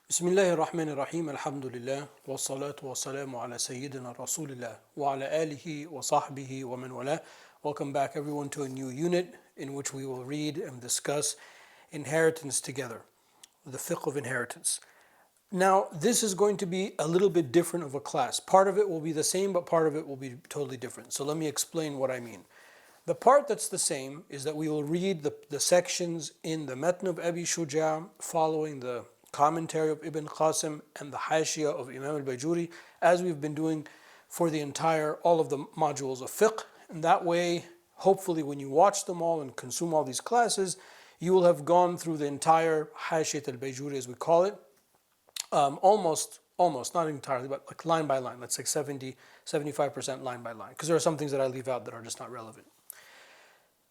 Bismillahir Rahmanir Rahim, Alhamdulillah, wa salatu wa salamu ala Sayyidina Rasulillah, wa ala alihi wa sahbihi wa man wala. Welcome back everyone to a new unit in which we will read and discuss inheritance together, the fiqh of inheritance. Now, this is going to be a little bit different of a class. Part of it will be the same, but part of it will be totally different. So let me explain what I mean. The part that's the same is that we will read the sections in the Matn of Abi Shuja following the commentary of Ibn Qasim and the Hashiyah of Imam al-Bajuri, as we've been doing for all of the modules of fiqh. And that way, hopefully when you watch them all and consume all these classes, you will have gone through the entire Hashiyat al-Bajuri, as we call it, almost, not entirely, but like line by line. Let's say 75% line by line, because there are some things that I leave out that are just not relevant.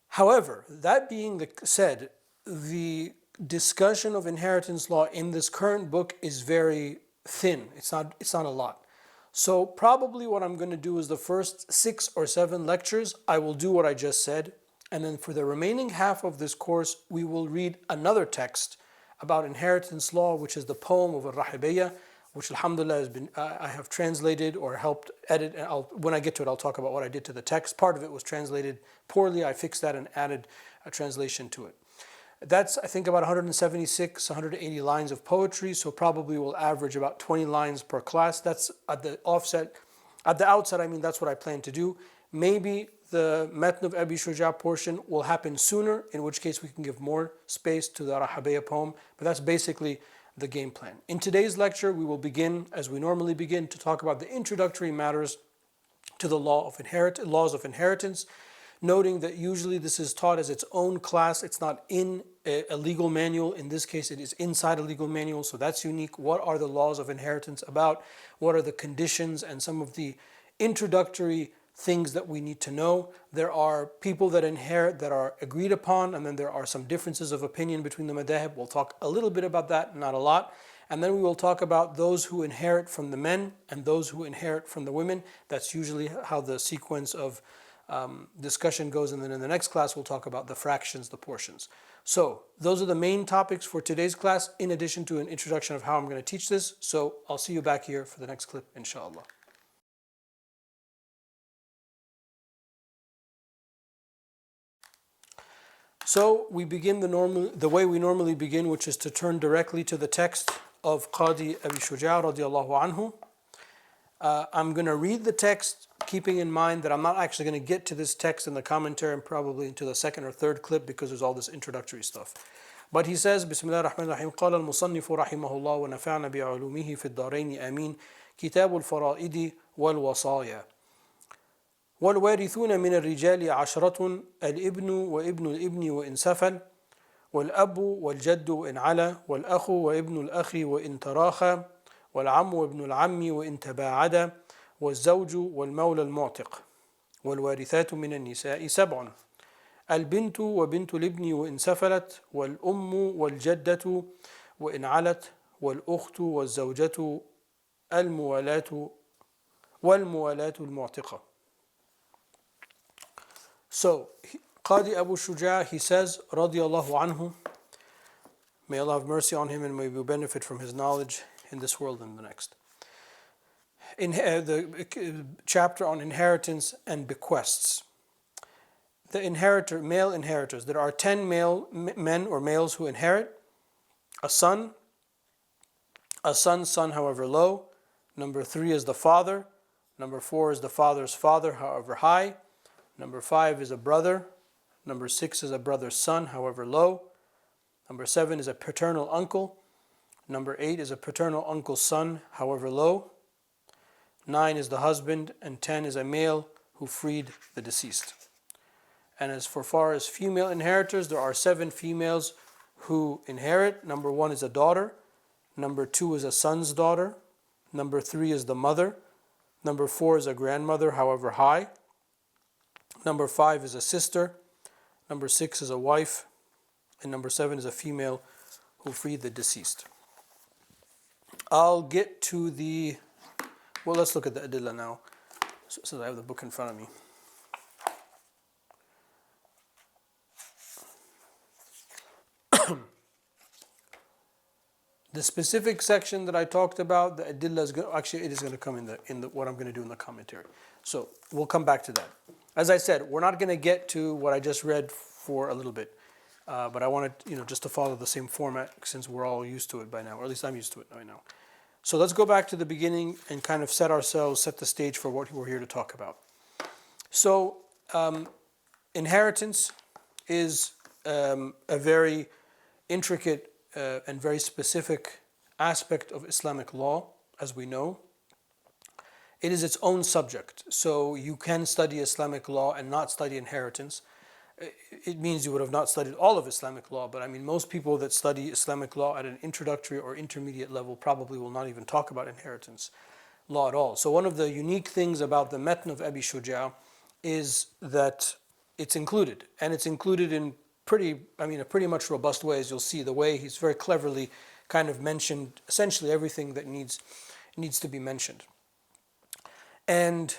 However, that being said, the discussion of inheritance law in this current book is very thin. It's not a lot. So probably what I'm going to do is the first 6 or 7 lectures, I will do what I just said. And then for the remaining half of this course, we will read another text about inheritance law, which is the poem of Al-Rahibiyya, which alhamdulillah I have translated or helped edit. And when I get to it, I'll talk about what I did to the text. Part of it was translated poorly. I fixed that and added a translation to it. That's, I think, about 176, 180 lines of poetry, so probably will average about 20 lines per class. That's at the outset, that's what I plan to do. Maybe the Matn of Abi Shuja portion will happen sooner, in which case we can give more space to the Rahabiyya poem, but that's basically the game plan. In today's lecture, we will begin, as we normally begin, to talk about the introductory matters to the laws of inheritance, noting that usually this is taught as its own class. It's not in a legal manual. In this case, it is inside a legal manual, so that's unique. What are the laws of inheritance about? What are the conditions and some of the introductory things that we need to know? There are people that inherit that are agreed upon, and then there are some differences of opinion between the madhab. We'll talk a little bit about that, not a lot. And then we will talk about those who inherit from the men and those who inherit from the women. That's usually how the sequence of discussion goes, and then in the next class we'll talk about the fractions, the portions. So those are the main topics for today's class, in addition to an introduction of how I'm going to teach this. So I'll see you back here for the next clip, inshallah. So we begin the way we normally begin, which is to turn directly to the text of Qadi Abi Shuja radiallahu anhu. I'm going to read the text, keeping in mind that I'm not actually going to get to this text in the commentary and probably into the second or third clip because there's all this introductory stuff. But he says, Bismillah ar-Rahman ar-Rahim, قال المصنف رحمه الله ونفعنا بعلومه في الدارين آمين كتاب الفرائض والوصايا والوارثون من الرجال 10 الابن وابن الابن وإن سفل والأب والجد وإن علا والأخ وابن الأخ وإن تراخى والعم وابن العم وإن تباعدا والزوج والمولى المعتق والوارثات من النساء 7 البنت وبنت الابن وإن سفلت والأم والجدة وإن علت والأخت والزوجة والموالاة المعتقة. So, Qadi Abu Shuja, he says, radiyallahu anhu, may Allah have mercy on him and may we benefit from his knowledge in this world and the next. In the chapter on inheritance and bequests. The male inheritors. There are 10 men or males who inherit. A son's son, however low. Number 3 is the father. Number 4 is the father's father, however high. Number 5 is a brother. Number 6 is a brother's son, however low. Number 7 is a paternal uncle. Number 8 is a paternal uncle's son, however low. 9 is the husband, and 10 is a male who freed the deceased. And as far as female inheritors, there are 7 females who inherit. Number 1 is a daughter. Number 2 is a son's daughter. Number 3 is the mother. Number 4 is a grandmother, however high. Number 5 is a sister. Number 6 is a wife. And number 7 is a female who freed the deceased. I'll get to let's look at the adillah now, since I have the book in front of me. The specific section that I talked about, the adillah is going, actually it is going to come in the what I'm going to do in the commentary. So we'll come back to that. As I said, we're not going to get to what I just read for a little bit, but I wanted just to follow the same format since we're all used to it by now, or at least I'm used to it right now. So let's go back to the beginning and kind of set the stage for what we're here to talk about. So inheritance is a very intricate and very specific aspect of Islamic law, as we know. It is its own subject. So you can study Islamic law and not study inheritance. It means you would have not studied all of Islamic law, but I mean, most people that study Islamic law at an introductory or intermediate level probably will not even talk about inheritance law at all. So one of the unique things about the Matn of Abi Shuja is that it's included, and it's included in a pretty much robust way, as you'll see. The way he's very cleverly kind of mentioned essentially everything that needs to be mentioned. And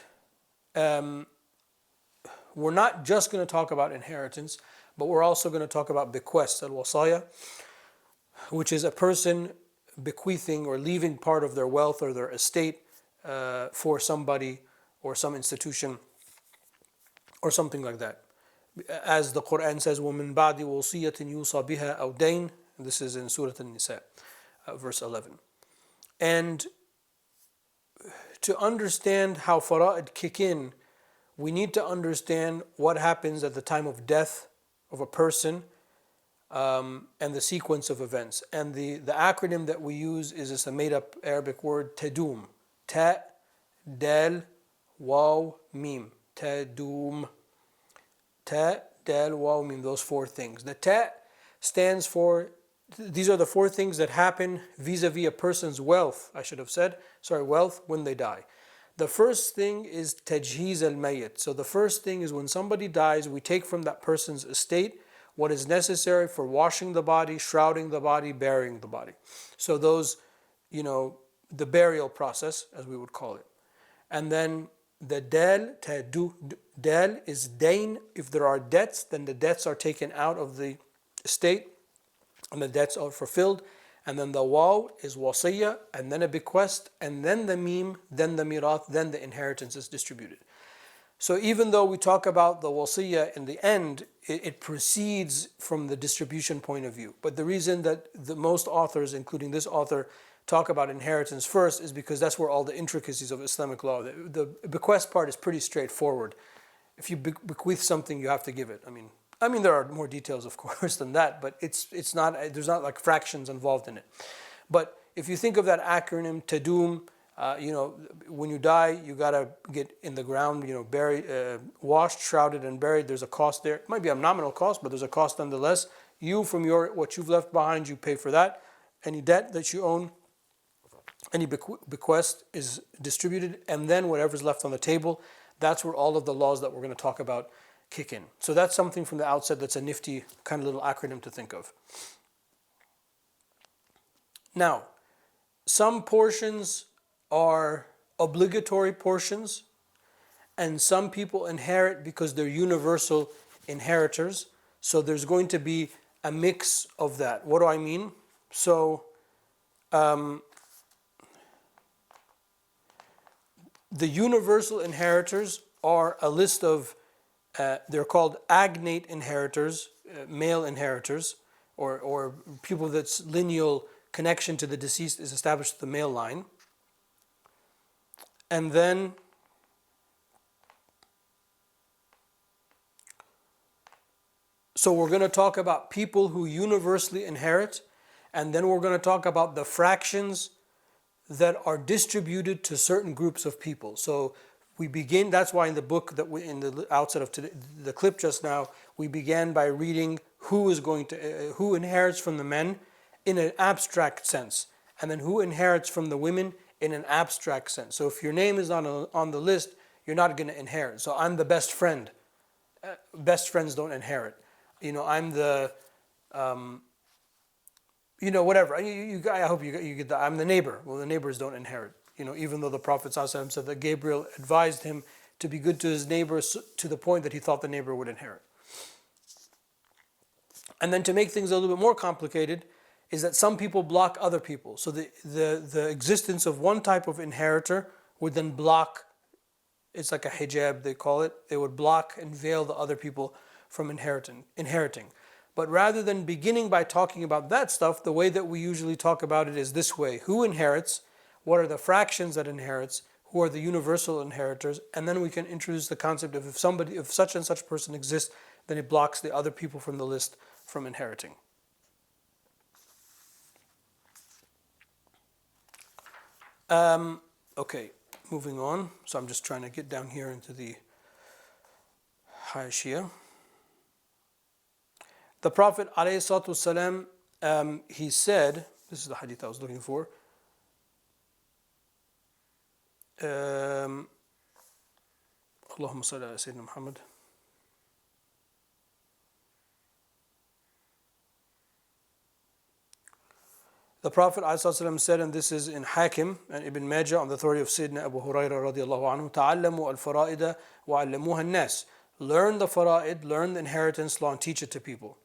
we're not just going to talk about inheritance, but we're also going to talk about bequest, al-wasaya, which is a person bequeathing or leaving part of their wealth or their estate for somebody or some institution or something like that. As the Quran says, وَمِن بَعْدِ وَصِيَّةٍ يُوصَى بِهَا أَوْ دَيْنٍ. This is in Surah An-Nisa, verse 11. And to understand how fara'id kick in, we need to understand what happens at the time of death of a person and the sequence of events. And the acronym that we use is a made-up Arabic word, tadum. Ta, dal, waw, mim. Tadum. Ta, dal, waw, mim. Those four things. The ta stands for, these are the four things that happen vis-a-vis a person's wealth, wealth when they die. The first thing is tajheez al-mayyit. So the first thing is when somebody dies, we take from that person's estate what is necessary for washing the body, shrouding the body, burying the body. So those, the burial process, as we would call it. And then the dal, dal is dain. If there are debts, then the debts are taken out of the estate and the debts are fulfilled. And then the waw is wasiyya, and then a bequest, and then the mim, then the mirath, then the inheritance is distributed. So even though we talk about the wasiyya in the end, it proceeds from the distribution point of view. But the reason that the most authors, including this author, talk about inheritance first is because that's where all the intricacies of Islamic law, the bequest part is pretty straightforward. If you bequeath something, you have to give it. I mean, there are more details, of course, than that, but it's not, there's not like fractions involved in it. But if you think of that acronym, tadum, when you die, you gotta get in the ground, buried, washed, shrouded, and buried. There's a cost there. It might be a nominal cost, but there's a cost nonetheless. You, from what you've left behind, you pay for that. Any debt that you own, any bequest is distributed, and then whatever's left on the table, that's where all of the laws that we're going to talk about kick in. So that's something from the outset that's a nifty kind of little acronym to think of. Now, some portions are obligatory portions, and some people inherit because they're universal inheritors. So there's going to be a mix of that. What do I mean? So the universal inheritors are a list of they're called agnate inheritors, male inheritors, or people that's lineal connection to the deceased is established with the male line. And then so we're going to talk about people who universally inherit, and then we're going to talk about the fractions that are distributed to certain groups of people. So we begin, that's why in the book that in the outset of today, the clip just now, we began by reading who inherits from the men in an abstract sense, and then who inherits from the women in an abstract sense. So if your name is on the list, you're not going to inherit. So I'm the best friend. Best friends don't inherit. I'm the, whatever. I hope you get that. I'm the neighbor. Well, the neighbors don't inherit. Even though the Prophet ﷺ said that Gabriel advised him to be good to his neighbors to the point that he thought the neighbor would inherit. And then to make things a little bit more complicated, is that some people block other people. So the existence of one type of inheritor would then block, it's like a hijab they call it, they would block and veil the other people from inheriting. But rather than beginning by talking about that stuff, the way that we usually talk about it is this way: who inherits, what are the fractions that inherits, who are the universal inheritors, and then we can introduce the concept of if such and such person exists, then it blocks the other people from the list from inheriting. Okay, moving on. So I'm just trying to get down here into the Hashia. The Prophet ﷺ, he said, this is the hadith I was looking for. Allahumma salli ala Sayyidina Muhammad. The Prophet ﷺ said, and this is in Hakim and Ibn Majah on the authority of Sayyidina Abu Hurairah radiallahu anhu, تَعَلَّمُوا الْفَرَائِدَ وَعَلَّمُوهَا النَّاسِ. Learn the fara'id, learn the inheritance law and teach it to people.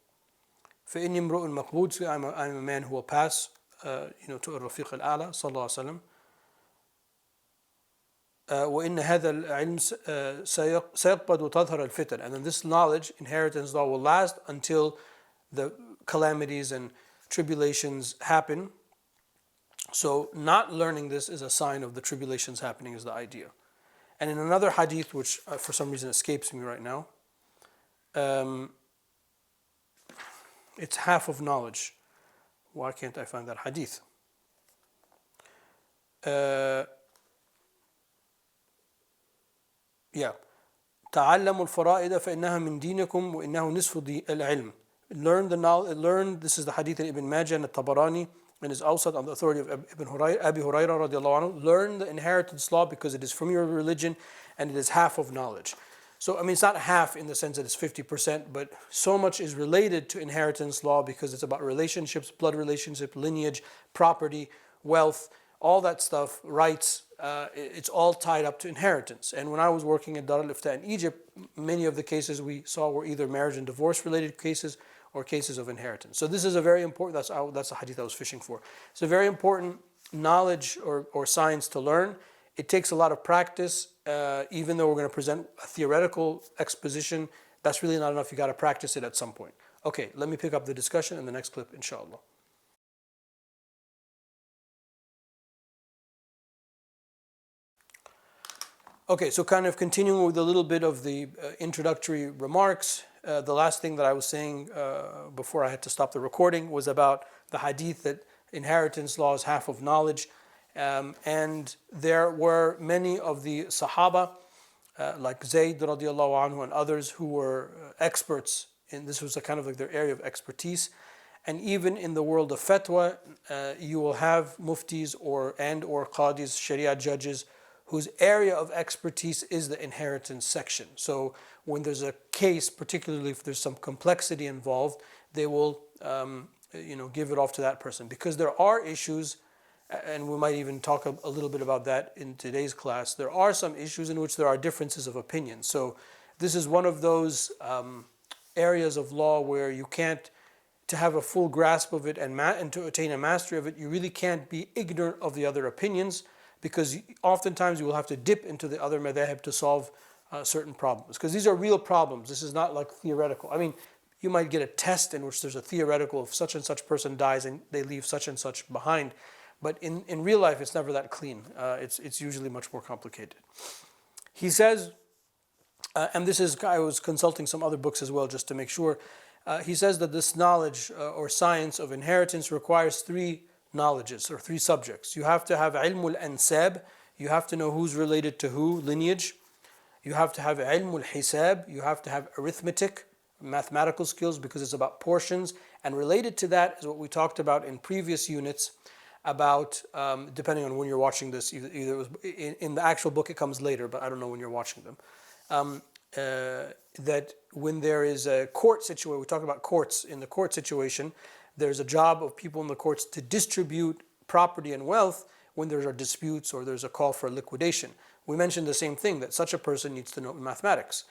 فَإِنِّي امْرُؤٌ مَقْبُودٌ, I'm a man who will pass to Ar-Rafiq al-A'la sallallahu alayhi wa sallam. وَإِنَّ هَذَا الْعِلْمِ سَيَقْبَضُ وَتَظْهَرَ الْفِتَنَ. And then this knowledge, inheritance law, will last until the calamities and tribulations happen. So not learning this is a sign of the tribulations happening, is the idea. And in another hadith, which for some reason escapes me right now, it's half of knowledge. Why can't I find that hadith? تعلموا الفرائض فإنها من دينكم وإنه نصف العلم. Learn the knowledge. This is the hadith in Ibn Majah and Tabarani and his Awsat on the authority of Abi Hurairah radiallahu anhu. Learn the inheritance law because it is from your religion and it is half of knowledge. So I mean, it's not half in the sense that it's 50%, but so much is related to inheritance law because it's about relationships, blood relationship, lineage, property, wealth, all that stuff, rights. It's all tied up to inheritance. And when I was working at Dar al-Ifta in Egypt, many of the cases we saw were either marriage and divorce related cases or cases of inheritance. So this is a very important, that's the hadith I was fishing for. It's a very important knowledge or science to learn. It takes a lot of practice. Even though we're going to present a theoretical exposition, that's really not enough. You got to practice it at some point. Okay, let me pick up the discussion in the next clip, inshallah. Okay, so kind of continuing with a little bit of the introductory remarks. The last thing that I was saying before I had to stop the recording was about the hadith that inheritance law is half of knowledge. And there were many of the Sahaba, like Zayd radiallahu anhu and others, who were experts in this. Was a kind of like their area of expertise. And even in the world of fatwa, you will have muftis or qadis, sharia judges, whose area of expertise is the inheritance section. So when there's a case, particularly if there's some complexity involved, they will give it off to that person. Because there are issues, and we might even talk a little bit about that in today's class, there are some issues in which there are differences of opinion. So this is one of those areas of law where you can't, to have a full grasp of it and to attain a mastery of it, you really can't be ignorant of the other opinions, because oftentimes you will have to dip into the other madhahib to solve certain problems. Because these are real problems. This is not like theoretical. I mean, you might get a test in which there's a theoretical, if such and such person dies and they leave such and such behind. But in real life, it's never that clean. It's usually much more complicated. He says, and this is, I was consulting some other books as well just to make sure. He says that this knowledge or science of inheritance requires three knowledges or three subjects. You have to have ilmul ansab. You have to know who's related to who, lineage. You have to have ilmul hisab. You have to have arithmetic, mathematical skills, because it's about portions. And related to that is what we talked about in previous units about, depending on when you're watching this, either it was in the actual book, it comes later, but I don't know when you're watching them. That when there is a court situation, we talk about courts. In the court situation, there's a job of people in the courts to distribute property and wealth when there are disputes or there's a call for liquidation. We mentioned the same thing, that such a person needs to know mathematics,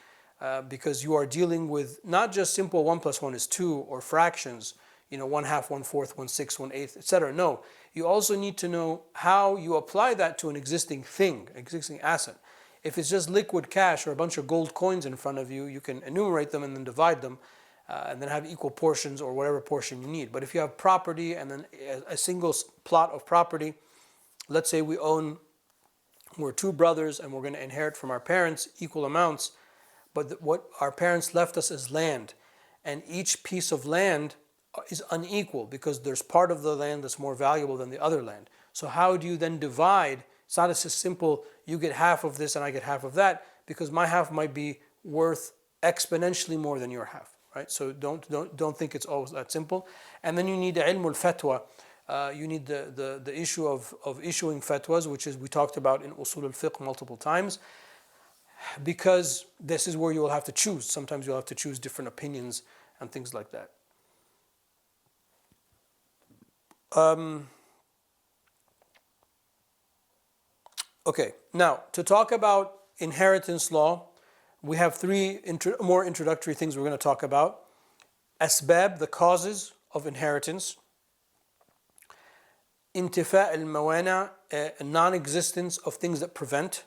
because you are dealing with not just simple 1 + 1 is 2 or fractions. one half, one fourth, one sixth, one eighth, etc. No, you also need to know how you apply that to an existing thing, existing asset. If it's just liquid cash or a bunch of gold coins in front of you, you can enumerate them and then divide them, and then have equal portions or whatever portion you need. But if you have property and then a single plot of property, let's say we're two brothers and we're going to inherit from our parents equal amounts, but what our parents left us is land, and each piece of land is unequal because there's part of the land that's more valuable than the other land. So how do you then divide? It's not as simple, you get half of this and I get half of that, because my half might be worth exponentially more than your half, right? So don't think it's always that simple. And then you need the ilm al-fatwa. You need the issue of issuing fatwas, which is we talked about in usul al-fiqh multiple times, because this is where you will have to choose. Sometimes you'll have to choose different opinions and things like that. Okay, now to talk about inheritance law, we have three more introductory things we're going to talk about. Asbab, the causes of inheritance. Intifa al-mawana, non-existence of things that prevent.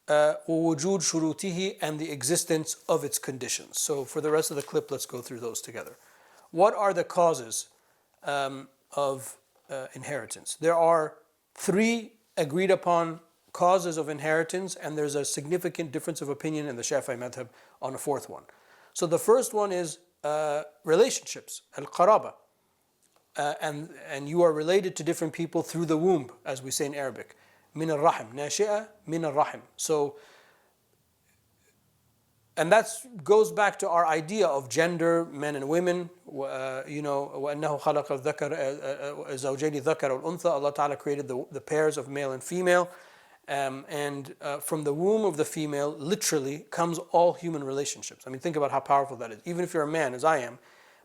ووجود شروطه, and the existence of its conditions. So for the rest of the clip, let's go through those together. What are the causes of inheritance? There are three agreed upon causes of inheritance, and there's a significant difference of opinion in the Shafi'i madhab on a fourth one. So the first one is relationships, al-qaraba. And you are related to different people through the womb, as we say in Arabic. Min al-rahim, nashi'a min al-rahim. So, and that goes back to our idea of gender, men and women. وَأَنَّهُ خَلَقَ الذَّكَرَ زَوْجَيْنِ الذَّكَرَ وَالْأُنْثَى. Allah Ta'ala created the pairs of male and female. And from the womb of the female, literally, comes all human relationships. I mean, think about how powerful that is. Even if you're a man, as I am,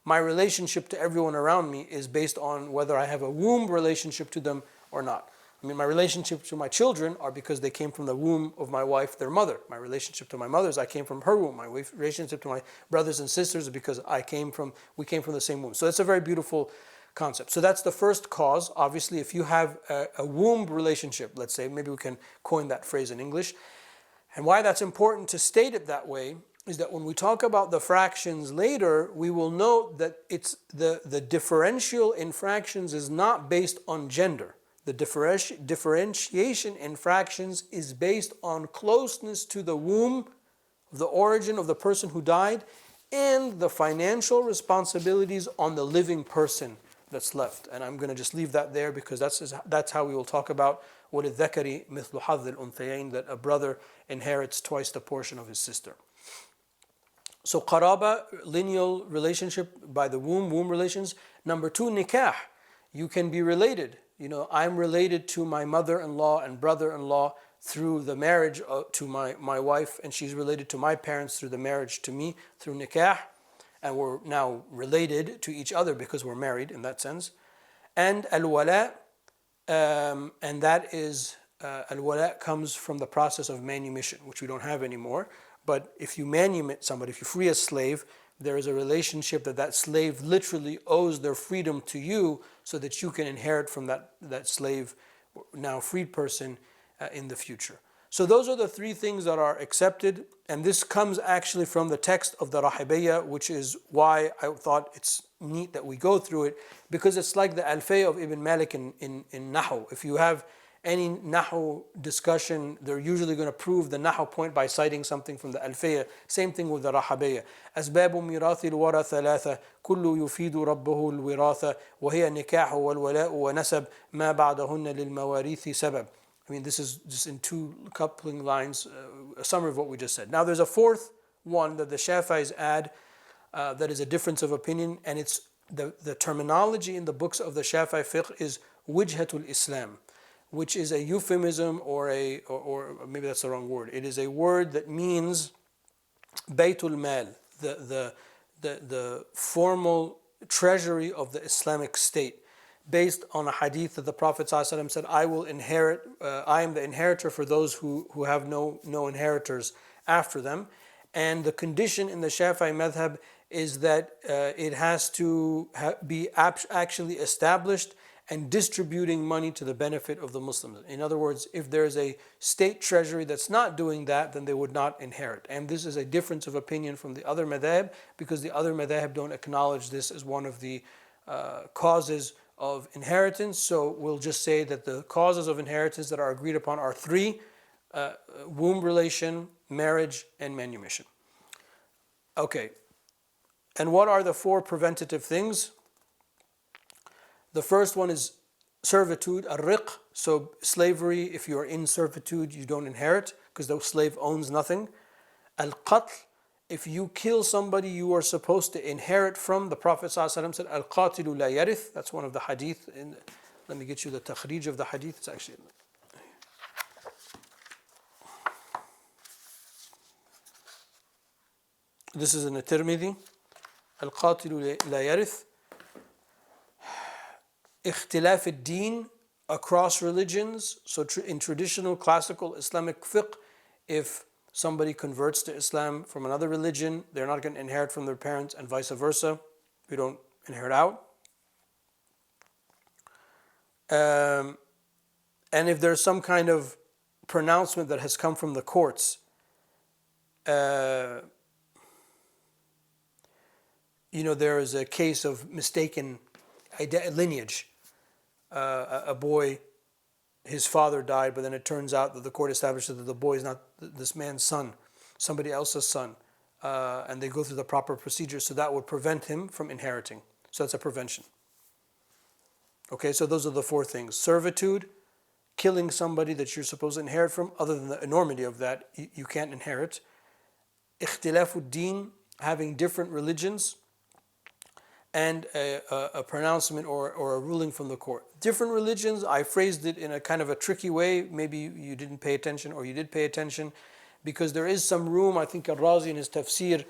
my relationship to everyone around me is based on whether I have a womb relationship to them or not. I mean, my relationship to my children are because they came from the womb of my wife, their mother. My relationship to my mother, I came from her womb. My relationship to my brothers and sisters is because we came from the same womb. So it's a very beautiful concept. So that's the first cause. Obviously, if you have a womb relationship, let's say, maybe we can coin that phrase in English. And why that's important to state it that way is that when we talk about the fractions later, we will note that it's the differential in fractions is not based on gender. The differentiation in fractions is based on closeness to the womb, the origin of the person who died, and the financial responsibilities on the living person that's left. And I'm going to just leave that there because that's how we will talk about وَلِلذَّكَرِ مِثْلُ حَظِّ الْأُنْثَيَيْنِ, that a brother inherits twice the portion of his sister. So qaraba, lineal relationship by the womb relations. Number two, nikah. You can be related. I'm related to my mother-in-law and brother-in-law through the marriage to my wife, and she's related to my parents through the marriage to me, through nikah. And we're now related to each other because we're married in that sense. And al-wala, and that is, al-wala comes from the process of manumission, which we don't have anymore. But if you manumit somebody, if you free a slave, there is a relationship that slave literally owes their freedom to you so that you can inherit from that slave, now freed person, in the future. So those are the three things that are accepted, and this comes actually from the text of the Rahibiyya, which is why I thought it's neat that we go through it, because it's like the Alfayya of Ibn Malik in Nahu. If you have any Nahu discussion, they're usually going to prove the Nahu point by citing something from the Alfayya. Same thing with the Rahabiyya. أسباب ميراث الورى ثلاثة كل يفيد ربه الوراثة وهي النكاح والولاء ونسب ما بعدهن للمواريث سبب. I mean, this is just in two coupling lines, a summary of what we just said. Now there's a fourth one that the Shafi'is add that is a difference of opinion, and it's the terminology in the books of the Shafi'i fiqh is wijhatul Islam, which is a euphemism or maybe that's the wrong word. It is a word that means Baytul Mal, the formal treasury of the Islamic state, based on a hadith that the Prophet ﷺ said, I will inherit, I am the inheritor for those who have no inheritors after them. And the condition in the Shafi'i madhab is that it has to be actually established and distributing money to the benefit of the Muslims. In other words, if there's a state treasury that's not doing that, then they would not inherit. And this is a difference of opinion from the other madhab, because the other madhab don't acknowledge this as one of the causes of inheritance. So we'll just say that the causes of inheritance that are agreed upon are three: womb relation, marriage, and manumission. Okay, and what are the four preventative things? The first one is servitude, ar-riq. So slavery, if you are in servitude, you don't inherit because the slave owns nothing. Al-qatl, if you kill somebody you are supposed to inherit from. The Prophet ﷺ said, Al-qatilu la yarith. That's one of the hadith. Let me get you the takhrij of the hadith. It's actually... This is in the Tirmidhi. Al-qatilu la yarith. Ikhtilaf ad-din, across religions. So in traditional classical Islamic fiqh, if somebody converts to Islam from another religion, they're not going to inherit from their parents, and vice versa. We don't inherit out. And if there's some kind of pronouncement that has come from the courts, there is a case of mistaken lineage. A boy, his father died, but then it turns out that the court establishes that the boy is not this man's son, somebody else's son, and they go through the proper procedures, so that would prevent him from inheriting. So that's a prevention. Okay, so those are the four things: servitude, killing somebody that you're supposed to inherit from, other than the enormity of that, you can't inherit. Ikhtilafud din, having different religions, and a pronouncement or a ruling from the court. Different religions, I phrased it in a kind of a tricky way. Maybe you didn't pay attention, or you did pay attention, because there is some room. I think Al-Razi in his tafsir,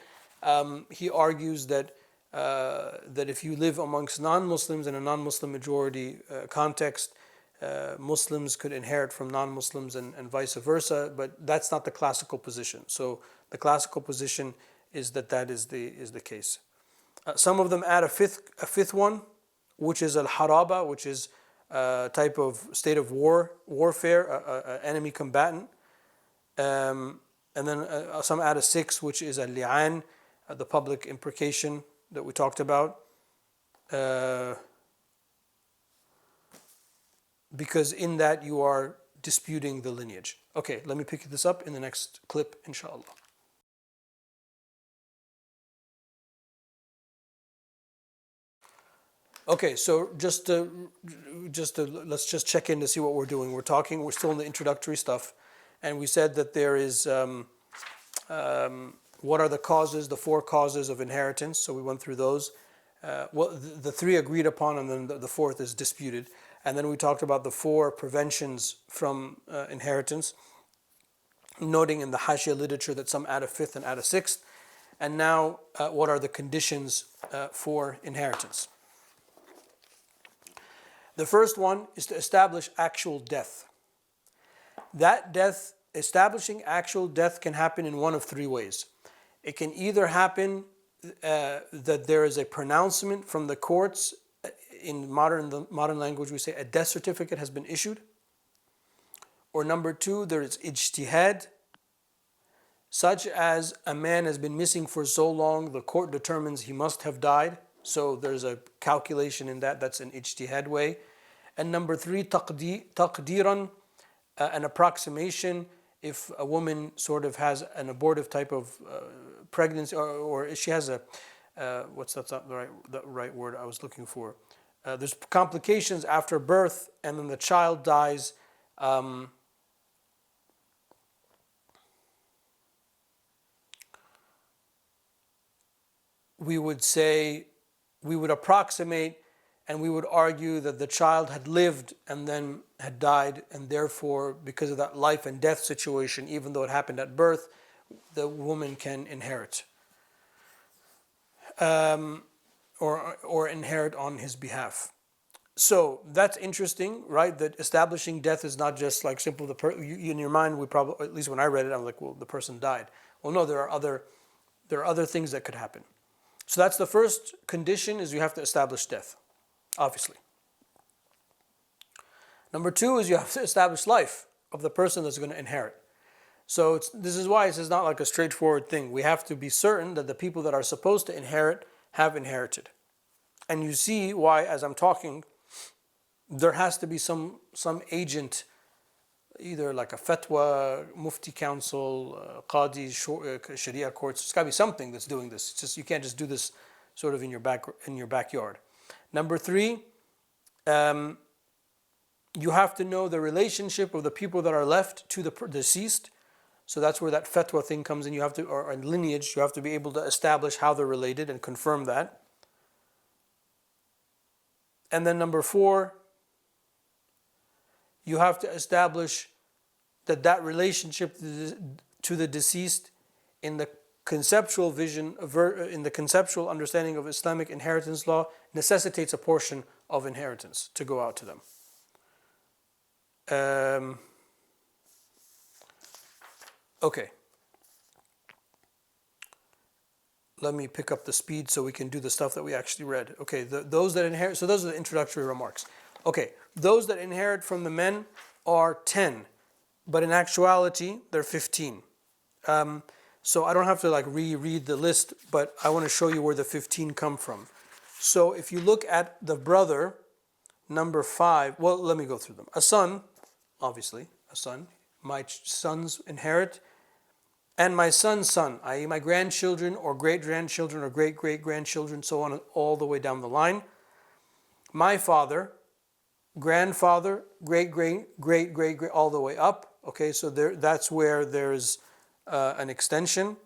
he argues that if you live amongst non-Muslims in a non-Muslim majority context, Muslims could inherit from non-Muslims and vice versa, but that's not the classical position. So the classical position is that is the case. Some of them add a fifth one, which is al-haraba, which is a type of state of warfare, enemy combatant. And then some add a sixth, which is al-li'an, the public imprecation that we talked about. Because in that you are disputing the lineage. Okay, let me pick this up in the next clip, inshallah. Okay, so let's just check in to see what we're doing. We're still in the introductory stuff, and we said that there is what are the causes, the four causes of inheritance. So we went through those. The three agreed upon, and then the fourth is disputed. And then we talked about the four preventions from inheritance, noting in the Hashia literature that some add a fifth and add a sixth. And now, what are the conditions for inheritance? The first one is to establish actual death. That death, establishing actual death, can happen in one of three ways. It can either happen that there is a pronouncement from the courts. In modern language, we say a death certificate has been issued. Or number two, there is ijtihad, such as a man has been missing for so long, the court determines he must have died. So there's a calculation in that's an ijtihad way. And number three, taqdiran, an approximation. If a woman sort of has an abortive type of pregnancy, or she has that's not the right word I was looking for. There's complications after birth, and then the child dies. We would approximate, and we would argue that the child had lived and then had died, and therefore, because of that life and death situation, even though it happened at birth, the woman can inherit. Or inherit on his behalf. So that's interesting, right? That establishing death is not just like simple. In your mind, we probably, at least when I read it, I was like, well, the person died. Well, no, there are other things that could happen. So that's the first condition, is you have to establish death, obviously. Number two is you have to establish life of the person that's going to inherit. So this is why it's not like a straightforward thing. We have to be certain that the people that are supposed to inherit have inherited. And you see why, as I'm talking, there has to be some agent, either like a fatwa, mufti council, qadi, sharia courts. It's got to be something that's doing this. It's just, you can't just do this sort of in your backyard. Number three, you have to know the relationship of the people that are left to the deceased. So that's where that fatwa thing comes in. You have to, or lineage, you have to be able to establish how they're related and confirm that. And then number four, you have to establish that relationship to the deceased in the conceptual vision, in the conceptual understanding of Islamic inheritance law, necessitates a portion of inheritance to go out to them. Okay. Let me pick up the speed so we can do the stuff that we actually read. Okay, those that inherit, so those are the introductory remarks. Okay, those that inherit from the men are 10, but in actuality, they're 15. So I don't have to like reread the list, but I want to show you where the 15 come from. So if you look at the brother, number 5, well, let me go through them. A son, obviously, a son. My sons inherit. And my son's son, i.e. my grandchildren or great-grandchildren or great-great-grandchildren, so on all the way down the line. My father, grandfather, great-great-great-great, all the way up. Okay, so that's where there's an extension.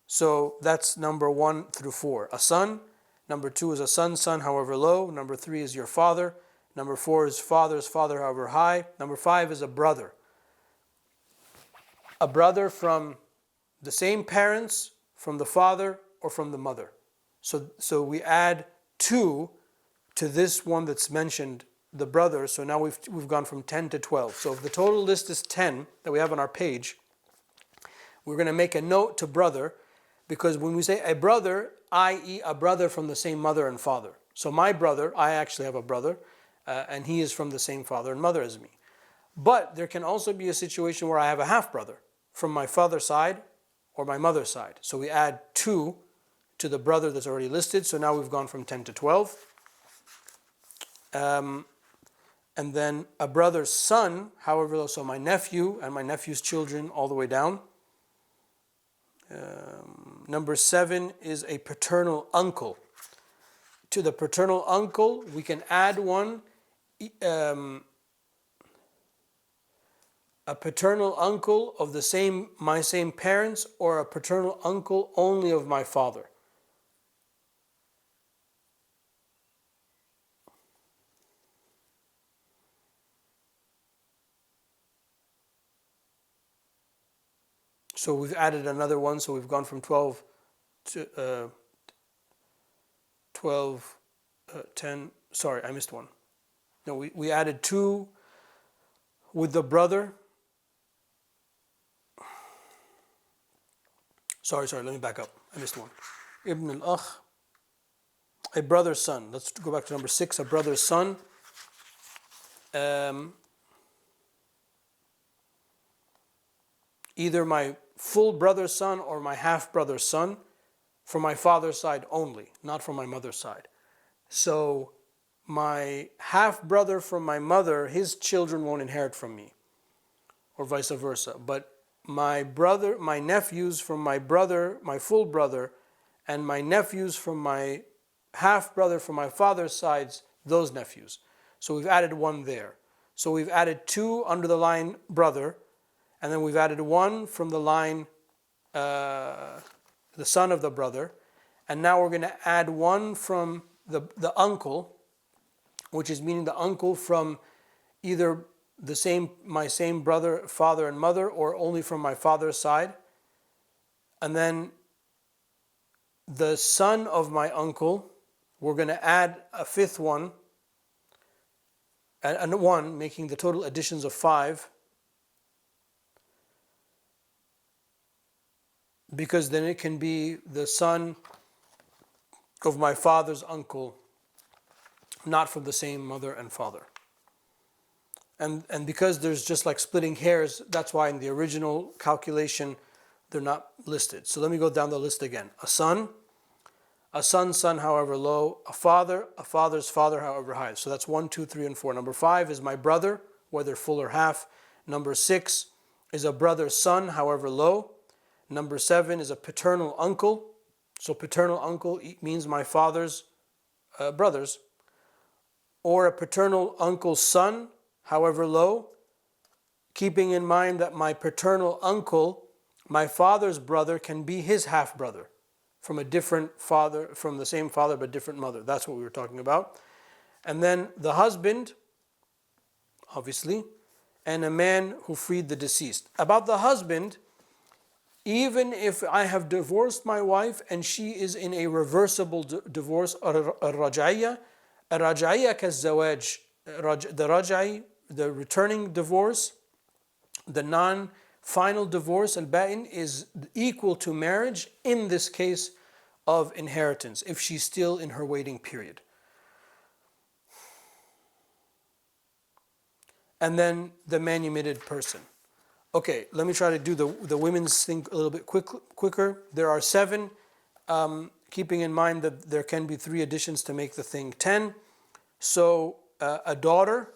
So that's number 1 through 4. A son. Number 2 is a son's son, however low. Number 3 is your father. Number 4 is father's father, however high. Number 5 is a brother. A brother from the same parents, from the father or from the mother. So we add 2 to this one that's mentioned, the brother. So now we've gone from 10 to 12. So if the total list is 10 that we have on our page, we're going to make a note to brother, because when we say a brother, i.e. a brother from the same mother and father. So my brother, I actually have a brother, and he is from the same father and mother as me. But there can also be a situation where I have a half brother from my father's side or my mother's side. So we add 2 to the brother that's already listed. So now we've gone from 10 to 12. And then a brother's son, however, so my nephew and my nephew's children all the way down. Number 7 is a paternal uncle. To the paternal uncle, we can add one. A paternal uncle of my same parents, or a paternal uncle only of my father. So we've added another one, so we've gone from 12 to 10. Sorry, I missed one. No, we added 2 with the brother. Sorry, let me back up. I missed one. Ibn al-Akh, a brother's son. Let's go back to number 6, a brother's son. Either my full brother's son or my half brother's son, from my father's side only, not from my mother's side. So my half brother from my mother, his children won't inherit from me, or vice versa. But my nephews from my brother, my full brother, and my nephews from my half brother from my father's sides, those nephews. So we've added 1 there. So we've added 2 under the line brother, and then we've added 1 from the line the son of the brother, and now we're going to add 1 from the uncle, which is meaning the uncle from either my same brother, father and mother, or only from my father's side. And then the son of my uncle, we're going to add a 5th one, and 1, making the total additions of 5. Because then it can be the son of my father's uncle, not from the same mother and father. And because there's just like splitting hairs, that's why in the original calculation they're not listed. So let me go down the list again. A son's son, however low. A father's father, however high. So that's 1, 2, 3, and 4. Number 5 is my brother, whether full or half. Number 6 is a brother's son, however low. Number 7 is a paternal uncle. So paternal uncle means my father's brothers. Or a paternal uncle's son, however low. Keeping in mind that my paternal uncle, my father's brother, can be his half-brother from a different father, from the same father but different mother. That's what we were talking about. And then the husband, obviously, and a man who freed the deceased. About the husband, even if I have divorced my wife and she is in a reversible divorce, الرجعية كالزواج, the raj'i, the returning divorce, the non-final divorce, al-ba'in, is equal to marriage in this case of inheritance, if she's still in her waiting period. And then the manumitted person. Okay, let me try to do the women's thing a little bit quicker. There are 7, keeping in mind that there can be 3 additions to make the thing 10. So a daughter,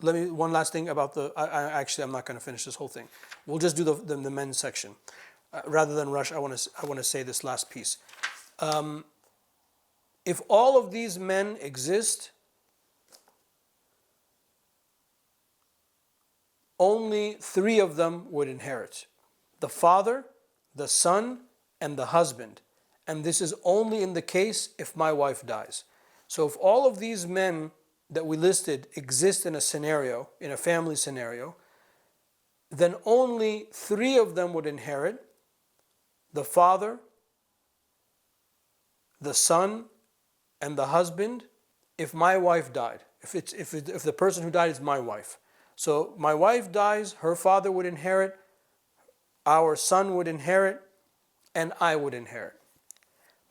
let me, one last thing about I'm not going to finish this whole thing. We'll just do the men's section. Rather than rush, I want to say this last piece. If all of these men exist, only 3 of them would inherit. The father, the son, and the husband. And this is only in the case if my wife dies. So if all of these men that we listed exist in a scenario, in a family scenario, then only 3 of them would inherit: the father, the son, and the husband, if my wife died. If the person who died is my wife. So my wife dies, her father would inherit, our son would inherit, and I would inherit.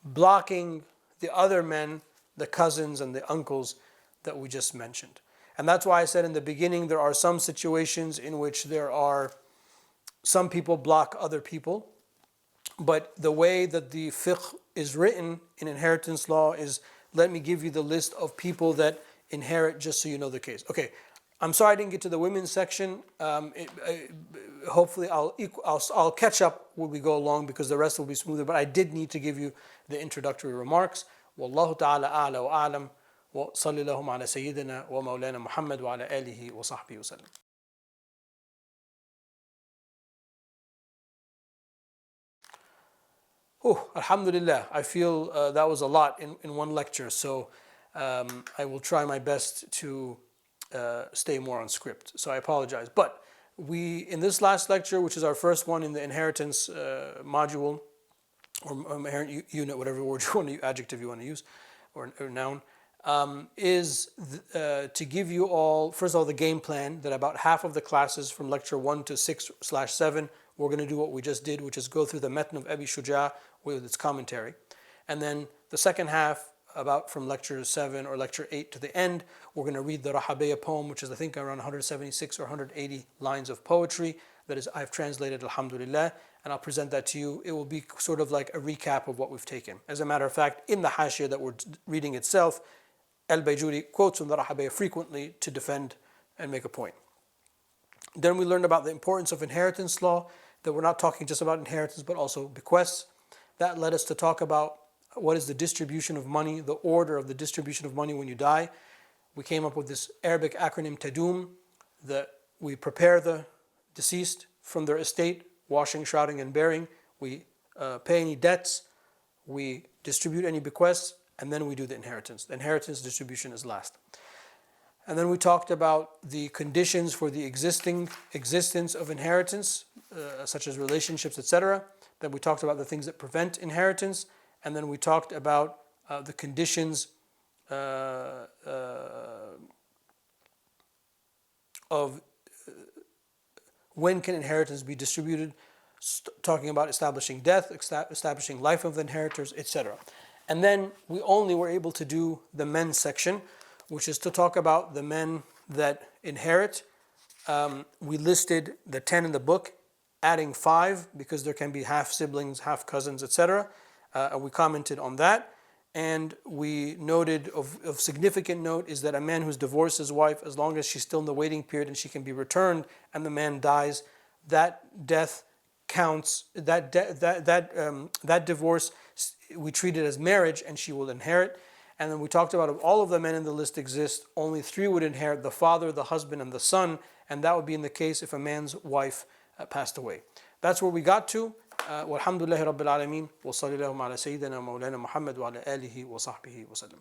Blocking the other men, the cousins and the uncles that we just mentioned. And that's why I said in the beginning, there are some situations in which some people block other people. But the way that the fiqh is written in inheritance law is, let me give you the list of people that inherit just so you know the case. Okay, I'm sorry I didn't get to the women's section. Hopefully I'll catch up when we go along because the rest will be smoother. But I did need to give you the introductory remarks. Wallahu ta'ala a'la wa a'lam. Wa sallallahu ala sayyidina wa maulana Muhammad wa ala alihi wa sahbihi wa sallam. Alhamdulillah. I feel that was a lot in one lecture. So I will try my best to stay more on script. So I apologize. But in this last lecture, which is our first one in the inheritance module, or inherent unit, whatever word adjective you want to use, or noun, is to give you all, first of all, the game plan that about half of the classes from lecture 1 to 6/7, we're going to do what we just did, which is go through the Matn of Abi Shuja with its commentary. And then the second half, about from lecture 7 or lecture 8 to the end, we're going to read the Rahabeya poem, which is I think around 176 or 180 lines of poetry. That is, I've translated, alhamdulillah, and I'll present that to you. It will be sort of like a recap of what we've taken. As a matter of fact, in the Hashia that we're reading itself, Al-Bayjuri quotes from the Rahabeya frequently to defend and make a point. Then we learned about the importance of inheritance law, that we're not talking just about inheritance, but also bequests. That led us to talk about what is the distribution of money, the order of the distribution of money when you die. We came up with this Arabic acronym Tadum, that we prepare the deceased from their estate, washing, shrouding, and burying. We pay any debts, we distribute any bequests, and then we do the inheritance. The inheritance distribution is last. And then we talked about the conditions for the existence of inheritance, such as relationships, etc. Then we talked about the things that prevent inheritance. And then we talked about the conditions of when can inheritance be distributed, talking about establishing death, establishing life of the inheritors, etc. And then we only were able to do the men's section, which is to talk about the men that inherit. We listed the 10 in the book, adding 5 because there can be half siblings, half cousins, etc. And we commented on that. And we noted of significant note is that a man who's divorced his wife, as long as she's still in the waiting period and she can be returned and the man dies, that death counts, that divorce we treat it as marriage and she will inherit. And then we talked about if all of the men in the list exist, only 3 would inherit: the father, the husband, and the son. And that would be in the case if a man's wife passed away. That's where we got to. Walhamdulillahi Rabbil Alameen. Wa sallallahu ala Sayyidina Mawlana Muhammad wa ala alihi wa sahbihi wa sallam.